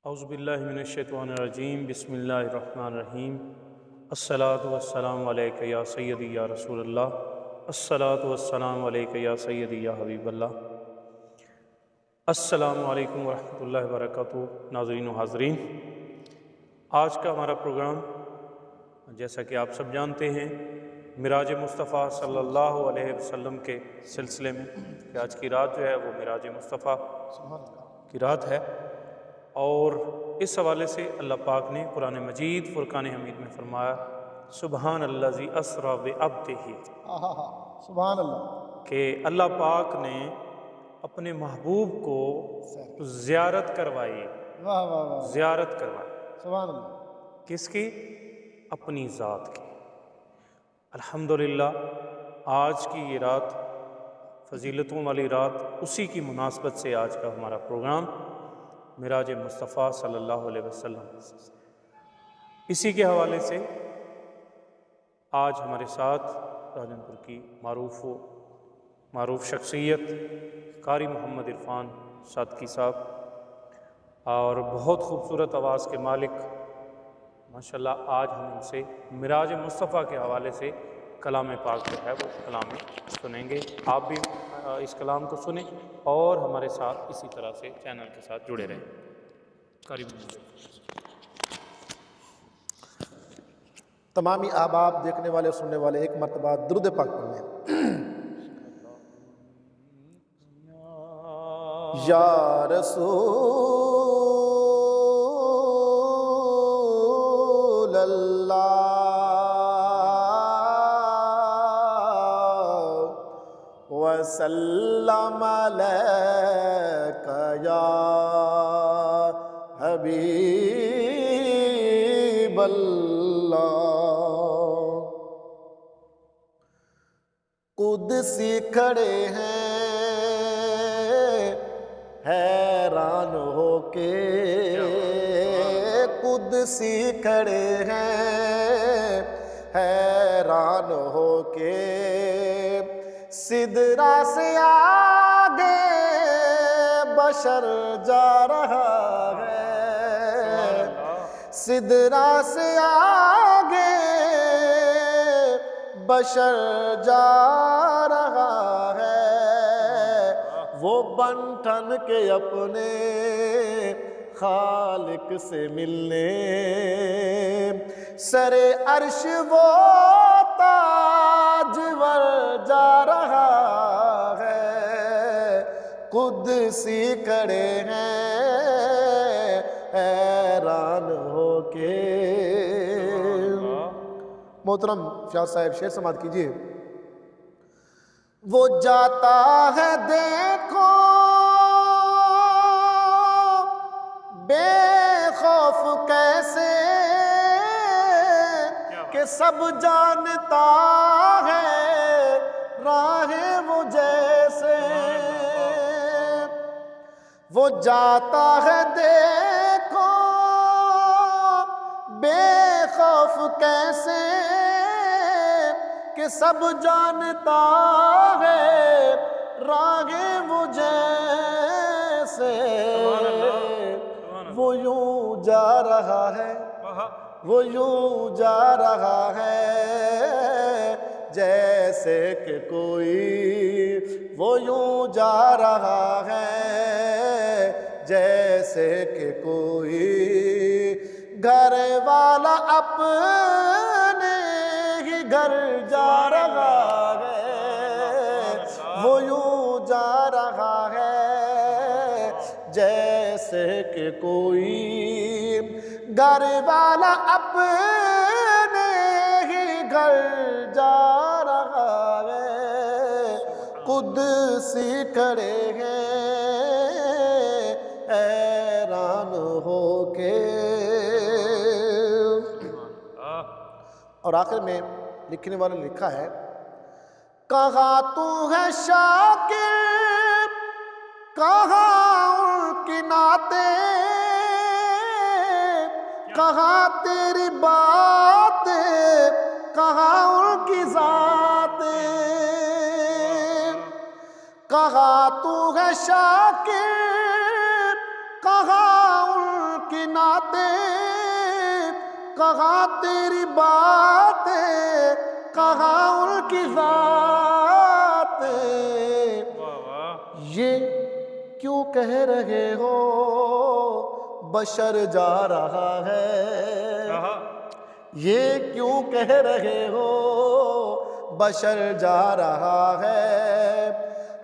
اعوذ باللہ من الشیطان الرجیم بسم اللہ الرحمن الرحیم الصلاۃ والسلام علیک یا سیدی یا رسول اللہ الصلاۃ والسلام علیک یا سیدی یا حبیب اللہ۔ السلام علیکم ورحمۃ اللہ وبرکاتہ۔ ناظرین و حاضرین، آج کا ہمارا پروگرام جیسا کہ آپ سب جانتے ہیں معراج مصطفیٰ صلی اللہ علیہ وسلم کے سلسلے میں کہ آج کی رات جو ہے وہ معراج مصطفیٰ کی رات ہے، اور اس حوالے سے اللہ پاک نے قرآن مجید فرقان حمید میں فرمایا سبحان الذی اسری بعبدہ، سبحان اللہ، کہ اللہ پاک نے اپنے محبوب کو زیارت کروائی، واہ واہ واہ، زیارت کروائی۔ سبحان اللہ، کس کی؟ اپنی ذات کی۔ الحمدللہ آج کی یہ رات فضیلتوں والی رات، اسی کی مناسبت سے آج کا ہمارا پروگرام معراج مصطفیٰ صلی اللہ علیہ وسلم، اسی کے حوالے سے آج ہمارے ساتھ راجن پور کی معروف شخصیت قاری محمد عرفان صادقی صاحب، اور بہت خوبصورت آواز کے مالک ماشاءاللہ، آج ہم ان سے معراج مصطفیٰ کے حوالے سے کلام پاک جو ہے وہ کلام سنیں گے۔ آپ بھی اس کلام کو سنیں اور ہمارے ساتھ اسی طرح سے چینل کے ساتھ جڑے رہیں۔ قاری محمد، تمامی احباب، دیکھنے والے سننے والے ایک مرتبہ درود پاک پڑھ لیں۔ یا رسول اللہ وسلم علیک یا حبیب اللہ، قدسی کھڑے ہیں حیران ہو کے، قدسی کھڑے ہیں حیران ہو کے، سدرا سے آگے بشر جا رہا ہے، سدرا سے آگے بشر جا رہا ہے، وہ بن ٹھن کے اپنے خالق سے ملنے، سر عرش وہ تاجور جا رہا ہے، قدسی کھڑے ہیں حیران ہو کے۔ محترم فیاض صاحب شعر سماعت کیجئے۔ وہ جاتا ہے دیکھو بے خوف کیسے، کہ سب جانتا ہے راہ وہ جیسے، وہ جاتا ہے دیکھو بے خوف کیسے، کہ سب جانتا ہے راہ وہ جیسے، وہ یوں جا رہا ہے، وہ یوں جا رہا ہے جیسے کہ کوئی، وہ یوں جا رہا ہے جیسے کہ کوئی گھر والا اپنے ہی گھر جا رہا ہے، وہ یوں جا رہا ہے جیسے کہ کوئی گھر والا اپنے ہی گھر جا رہا ہے، قدسی کھڑے ہیں حیران ہو کے۔ اور آخر میں لکھنے والے نے لکھا ہے، کہاں تو ہے شاکر، کہاں ان کی نعتیں، کہاں تیری باتیں، کہاں ان کی ذاتیں، کہاں تو ہے شاکر، کہاں ان کی کے ناطے، کہاں تیری باتیں، کہاں ان کی ذاتیں، یہ کیوں کہہ رہے ہو بشر جا رہا ہے، یہ کیوں کہہ رہے ہو بشر جا رہا ہے،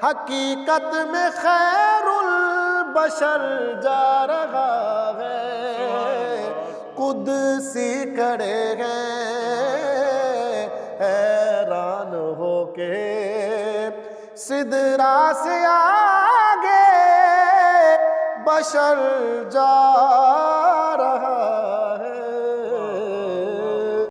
حقیقت میں خیر البشر جا رہا ہے، قدسی کھڑے ہیں حیران ہو کے، سدرا سے آگے بشر جا رہا